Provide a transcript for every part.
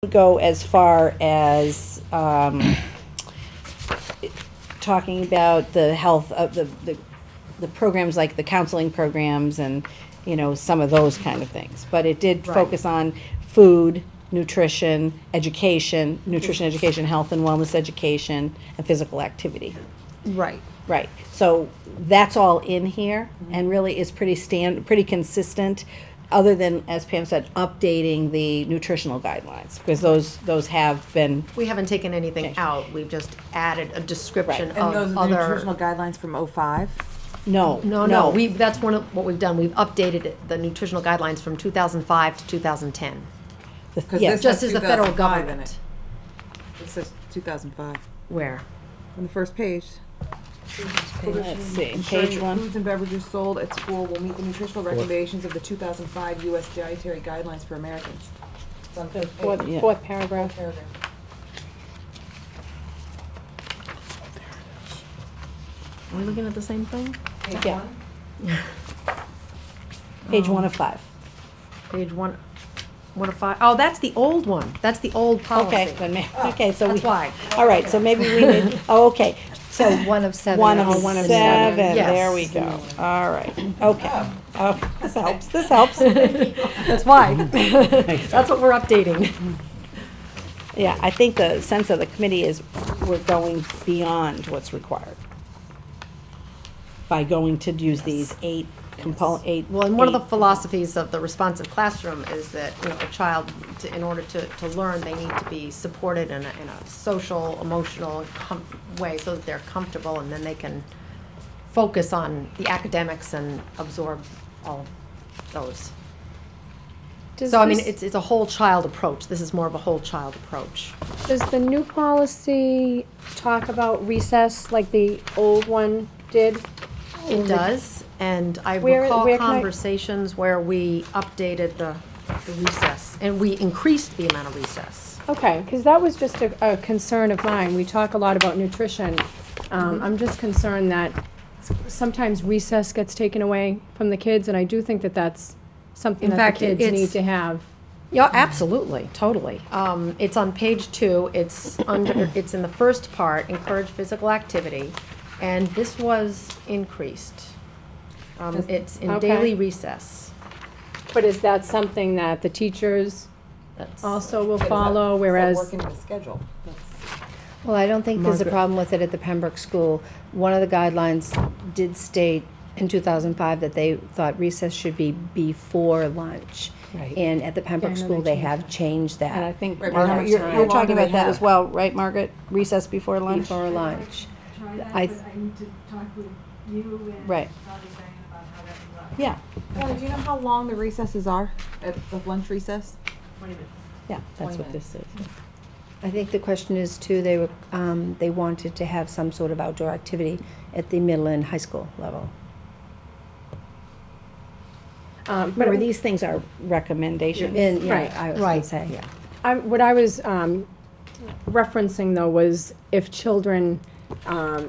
go as far as talking about the health of the programs, like the counseling programs and, you know, some of those kind of things. But it did focus on food, nutrition, education, health and wellness education, and physical activity. Right. Right, so that's all in here, and really is pretty consistent, other than, as Pam said, updating the nutritional guidelines, because those have been, We haven't taken anything out, we've just added a description Right. of And those are the other. nutritional guidelines from '05? no. No, that's one of what we've done, we've updated the nutritional guidelines from 2005 to 2010. Yeah, this Just has as the federal 2005 in government. It says 2005 Where? on the first page. Let's see, Ensuring page that one. foods and beverages sold at school will meet the nutritional recommendations of the 2005 U.S. Dietary Guidelines for Americans. It's on page Fourth, Yeah. fourth paragraph. paragraph. Are we looking at the same thing? Page Yeah. one. Page 1 of 5. Page one of 5. Oh, that's the old one, that's the old policy. Okay, then okay, so we. That's why. All right, so maybe we need, oh, okay, so. One of seven. One of one of seven, seven. there we Yes. go, all right, okay. Oh, this helps. That's why. That's what we're updating. Yeah, I think the sense of the committee is we're going beyond what's required by going to use these eight. Well, and one of the philosophies of the responsive classroom is that, you know, a child, in order to learn, they need to be supported in a social, emotional way so that they're comfortable, and then they can focus on the academics and absorb all those. So, I mean, it's a whole child approach. This is more of a whole child approach. Does the new policy talk about recess like the old one did? It does, and I Where recall can I- conversations where we updated the recess, and we increased the amount of recess. Okay, because that was just a concern of mine. We talk a lot about nutrition. I'm just concerned that sometimes recess gets taken away from the kids, and I do think that that's something In that fact, the kids it's- need to have. Yeah, absolutely, totally. It's on page 2, it's under, it's in the first part, encourage physical activity, and this was increased. It's in Okay. daily recess. But is that something that the teachers That's, also will follow, whereas? Working the schedule. Well, I don't think there's a problem with it at the Pembroke School. One of the guidelines did state in 2005 that they thought recess should be before lunch. Right. And at the Pembroke I know School, they they have changed And I that, think, Right, Margaret, but you're how you're long talking do they about that have? as well, right, Margaret? Recess before lunch? before lunch. Try that, I- but I need to talk with you and Right. probably Diane about how that would work. Yeah, Kelly, do you know how long the recesses are at the lunch recess? yeah, that's 20 what this is. I think the question is too, they wanted to have some sort of outdoor activity at the middle and high school level. But where these things are recommendations. And, yeah, Right, I was gonna right, say. yeah. What I was referencing though was if children,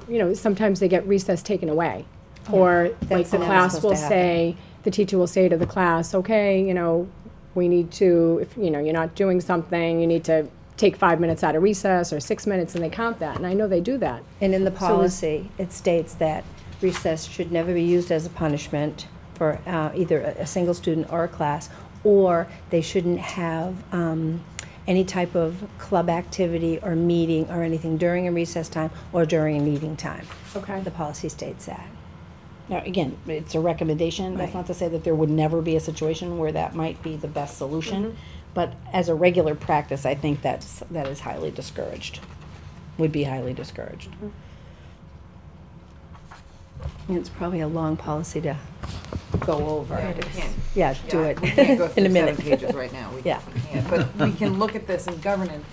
you know, sometimes they get recess taken away. Or like That's the never class supposed will to happen. say, the teacher will say to the class, okay, you know, we need to, if, you know, you're not doing something, you need to take 5 minutes out of recess or 6 minutes, and they count that, and I know they do that. And in the So is- policy, it states that recess should never be used as a punishment for either a single student or a class, or they shouldn't have any type of club activity or meeting or anything during a recess time or during a meeting time. Okay. The policy states that. Now, again, it's a recommendation. That's Right. not to say that there would never be a situation where that might be the best solution. But as a regular practice, I think that is highly discouraged, would be highly discouraged. And it's probably a long policy to go over. Yeah, Do it We can't go in a through 7 minute. pages right now. We Yeah. can't. But we can look at this in governance,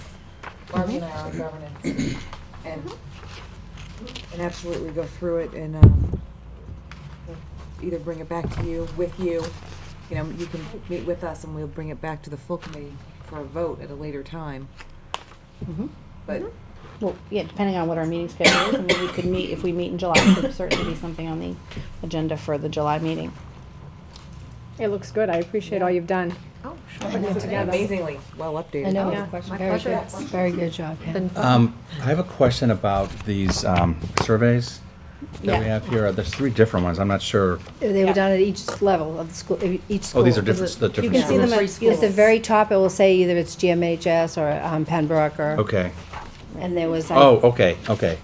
Barbie and I are on governance, and absolutely go through it and either bring it back to you, with you. You know, you can meet with us and we'll bring it back to the full committee for a vote at a later time. But Well, yeah, depending on what our meeting schedule is, I mean, we could meet, if we meet in July, it could certainly be something on the agenda for the July meeting. It looks good, I appreciate all you've done. Oh, sure. Putting it together. Amazingly well updated. I know, Yeah. My very pleasure. good, very good job, yeah. Been I have a question about these surveys that we Yeah. have here. There's 3 different ones. I'm not sure. They were done at each level of the school, each school. Oh, these are different, the You different can see them schools? at At the very top, it will say either it's GMHS or Pembroke or, Okay. and there was. Oh, okay, okay.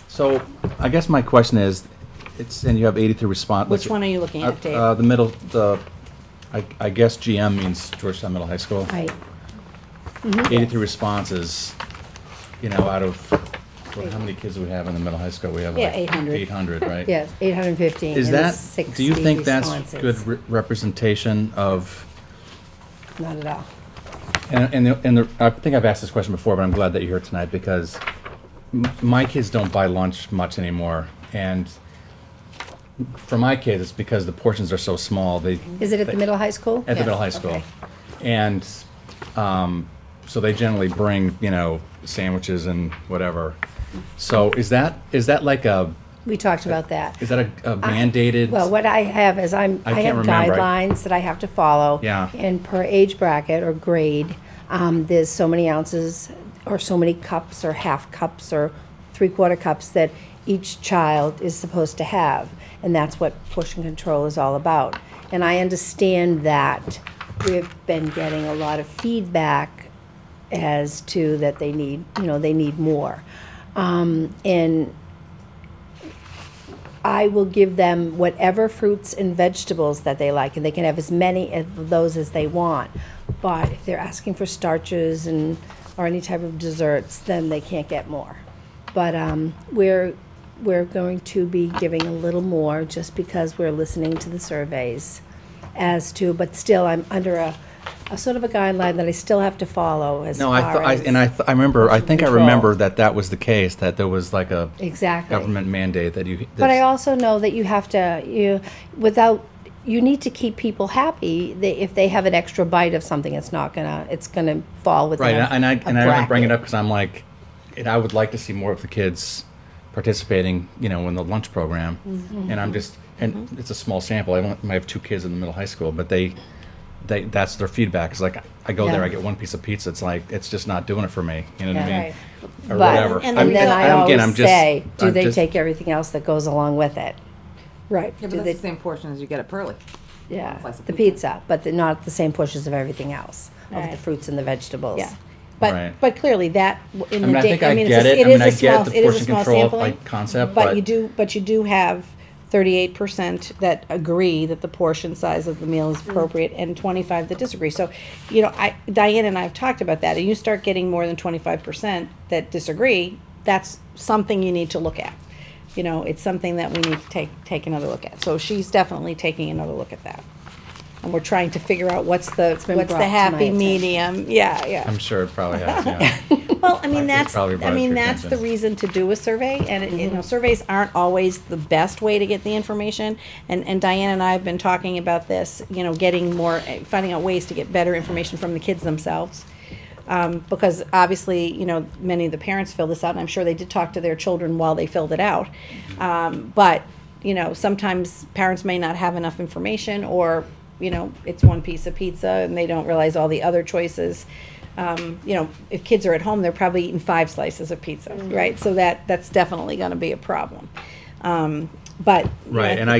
So I guess my question is, and you have 83 response. Which one are you looking at, Dave? The middle, I guess GM means Georgetown Middle High School. Right, 83 responses, out of, how many kids do we have in the middle high school? We have Yeah, like 800. 800, right? yes, 815. Is and that, there's 60 do you think that's responses. good representation of, Not at all. I think I've asked this question before, but I'm glad that you're here tonight because my kids don't buy lunch much anymore. And for my kids, it's because the portions are so small. Is it at the middle high school? At the middle high school. Okay. And so they generally bring, sandwiches and whatever. So is that like We talked about that. is that a mandated? Well, what I have is I can't have remember. guidelines that I have to follow. Yeah. And per age bracket or grade, there's so many ounces or so many cups or half cups or 3/4 cups that each child is supposed to have. And that's what portion control is all about. And I understand that we've been getting a lot of feedback as to that they need more. And I will give them whatever fruits and vegetables that they like, and they can have as many of those as they want. But if they're asking for starches or any type of desserts, then they can't get more. But we're going to be giving a little more just because we're listening to the surveys but still I'm under a sort of a guideline that I still have to follow as No, far as. I remember, I think I control. remember that was the case, that there was like a Exactly. government mandate that you. But I also know that you have to, you need to keep people happy. If they have an extra bite of something, it's gonna fall within Right, a and I bring it bracket. up because I'm like, and I would like to see more of the kids participating, in the lunch program. Mm-hmm. And I'm just, and it's a small sample. I have 2 kids in the middle high school, but that's their feedback. It's like, I go there, Yeah. I get 1 piece of pizza. It's like, it's just not doing it for me. You know what I Yeah. mean? Right. Or But- whatever. And And then I always I'm just- say, do I'm they just- take everything else that goes along with it? Right. Yeah, Do but they- that's the same portion as you get at Pearly. Yeah, Slice of the pizza. pizza, but not the same portions of everything else, of the Right. fruits and the vegetables. Yeah. Right. But clearly that, in I mean, the I day, think I I mean, get it's it. a- I mean, it I is a get small, the it is a portion small control, sampling. like, concept, But but- you do have 38% that agree that the portion size of the meal is appropriate and 25 that disagree. So, Diane and I have talked about that, and you start getting more than 25% that disagree, that's something you need to look at. It's something that we need to take another look at. So she's definitely taking another look at that. And we're trying to figure out what's the been brought to my happy attention. medium. Yeah. I'm sure it probably has, yeah. Well, I mean, It that's probably brought it to your that's the attention. reason to do a survey, and surveys aren't always the best way to get the information. And Diane and I have been talking about this, getting more, finding out ways to get better information from the kids themselves. Because obviously, many of the parents fill this out, and I'm sure they did talk to their children while they filled it out. But, sometimes parents may not have enough information, or, it's 1 piece of pizza and they don't realize all the other choices. If kids are at home, they're probably eating 5 slices of pizza, right? So that's definitely gonna be a problem. But. Right, and I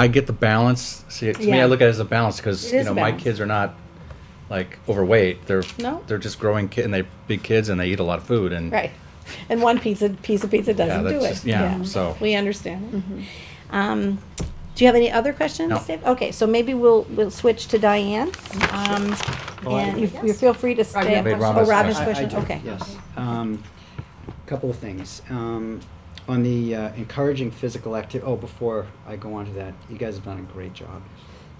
get the balance. See, to me, Yeah. I look at it as a balance because, It is a my balance. kids are not like overweight. No. They're just growing and they're big kids and they eat a lot of food and. Right. And 1 piece of pizza Yeah, doesn't do that's it. just, yeah, so. We understand. Do you have any other questions, No. Dave? Okay, so maybe we'll switch to Diane. And you feel free to stay. Wait, Rob Oh, has a Rob has a question. question, okay. Yes. Couple of things. On the encouraging physical activity, before I go on to that, you guys have done a great job.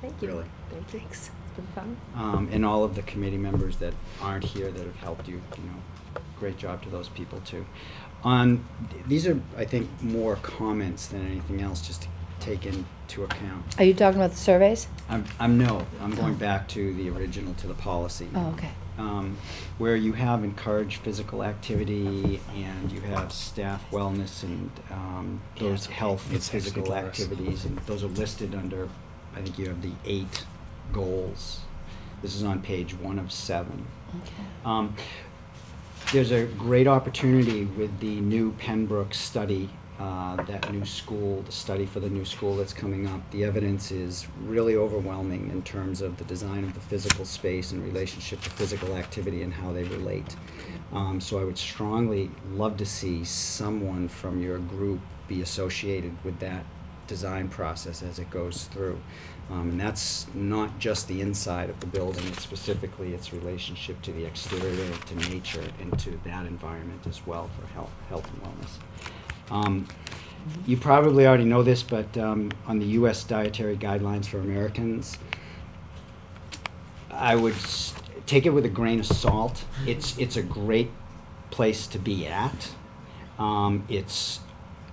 Thank you. Really. Thanks. It's been fun. And all of the committee members that aren't here that have helped you, great job to those people too. These are, I think, more comments than anything else, just to take into account. Are you talking about the surveys? I'm going back to the original, to the policy. Oh, okay. Where you have encouraged physical activity and you have staff wellness and those health and It's actually physical Doris. activities, and those are listed under, I think you have the 8 goals. This is on page 1 of 7. There's a great opportunity with the new Pembroke study, that new school, the study for the new school that's coming up. The evidence is really overwhelming in terms of the design of the physical space in relationship to physical activity and how they relate. So I would strongly love to see someone from your group be associated with that design process as it goes through. And that's not just the inside of the building, it's specifically its relationship to the exterior, to nature, and to that environment as well for health and wellness. You probably already know this, but on the U.S. Dietary Guidelines for Americans, I would take it with a grain of salt. It's a great place to be at. It's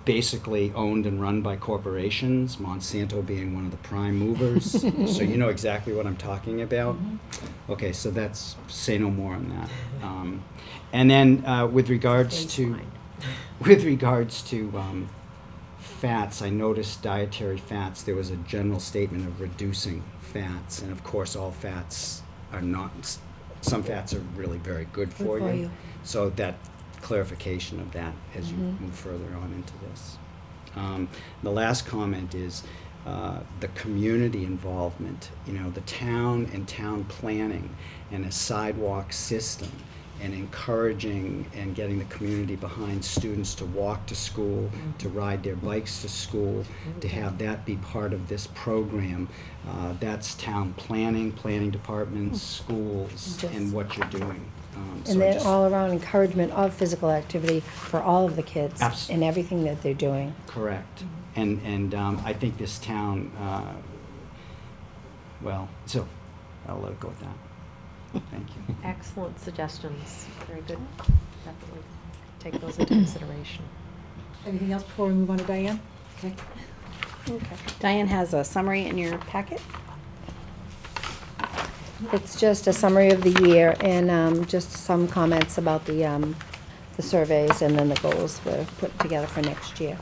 basically owned and run by corporations, Monsanto being one of the prime movers. So you know exactly what I'm talking about. Okay, so that's, say no more on that. And then with regards to fats, I noticed dietary fats. There was a general statement of reducing fats, and of course all fats are not. Some fats are really very good for you. So that clarification of that as you move further on into this. The last comment is the community involvement. You know, the town and town planning and a sidewalk system, and encouraging and getting the community behind students to walk to school, to ride their bikes to school, to have that be part of this program. That's town planning departments, schools, and what you're doing. So And then all-around encouragement of physical activity for all of the kids in everything that they're doing. Correct. And I think this town, well, so I'll let it go with that. Thank you. Excellent suggestions, very good. Definitely take those into consideration. Anything else before we move on to Diane? Okay. Diane has a summary in your packet. It's just a summary of the year and just some comments about the surveys and then the goals we're putting together for next year.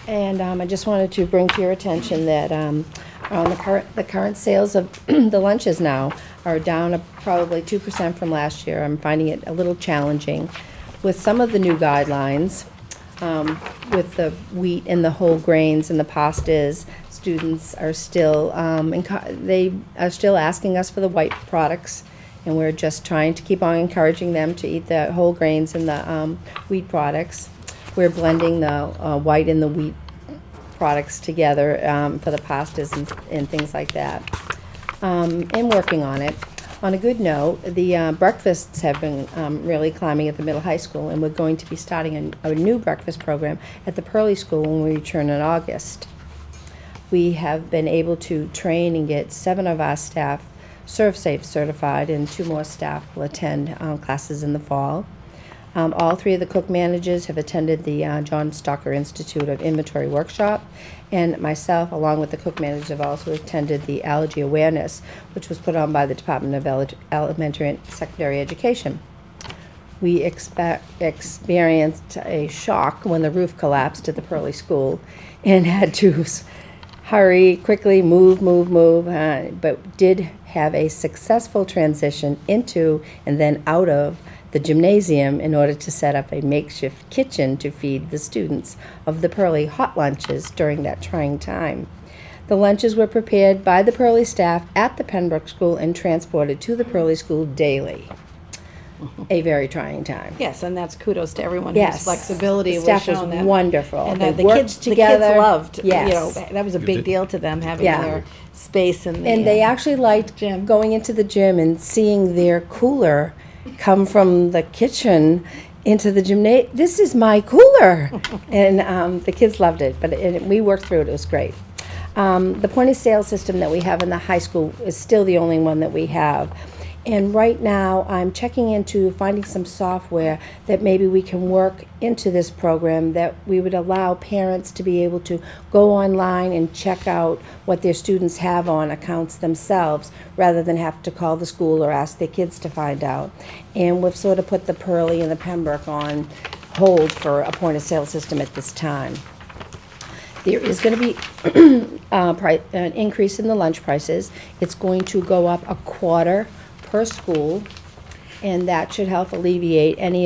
And I just wanted to bring to your attention that the current sales of the lunches now are down probably 2% from last year. I'm finding it a little challenging. With some of the new guidelines, with the wheat and the whole grains and the pastas, students are still they are still asking us for the white products, and we're just trying to keep on encouraging them to eat the whole grains and the wheat products. We're blending the white and the wheat products together for the pastas and things like that, and working on it. On a good note, the breakfasts have been really climbing at the middle high school, and we're going to be starting a new breakfast program at the Pearly School when we return in August. We have been able to train and get 7 of our staff ServSafe certified, and 2 more staff will attend classes in the fall. All 3 of the cook managers have attended the John Stalker Institute of Inventory workshop, and myself, along with the cook managers, have also attended the allergy awareness, which was put on by the Department of Elementary and Secondary Education. We experienced a shock when the roof collapsed at the Pearly School and had to hurry, quickly, move, but did have a successful transition into and then out of the gymnasium in order to set up a makeshift kitchen to feed the students of the Pearly hot lunches during that trying time. The lunches were prepared by the Pearly staff at the Pembroke School and transported to the Pearly School daily. A very trying time. Yes, and that's kudos to everyone Yes. whose flexibility The was staff shown. was that. wonderful. And They that the worked kids together. loved, Yes. you know, that was a big deal to them, having Yeah. their space in the And they actually liked gym. going into the gym and seeing their cooler come from the kitchen into the gymnasium. This is my cooler. And the kids loved it, but we worked through it. It was great. The point of sale system that we have in the high school is still the only one that we have. And right now, I'm checking into finding some software that maybe we can work into this program that we would allow parents to be able to go online and check out what their students have on accounts themselves, rather than have to call the school or ask their kids to find out. And we've sort of put the Pearly and the Pembroke on hold for a point-of-sale system at this time. There is going to be an increase in the lunch prices. It's going to go up a quarter per school, and that should help alleviate any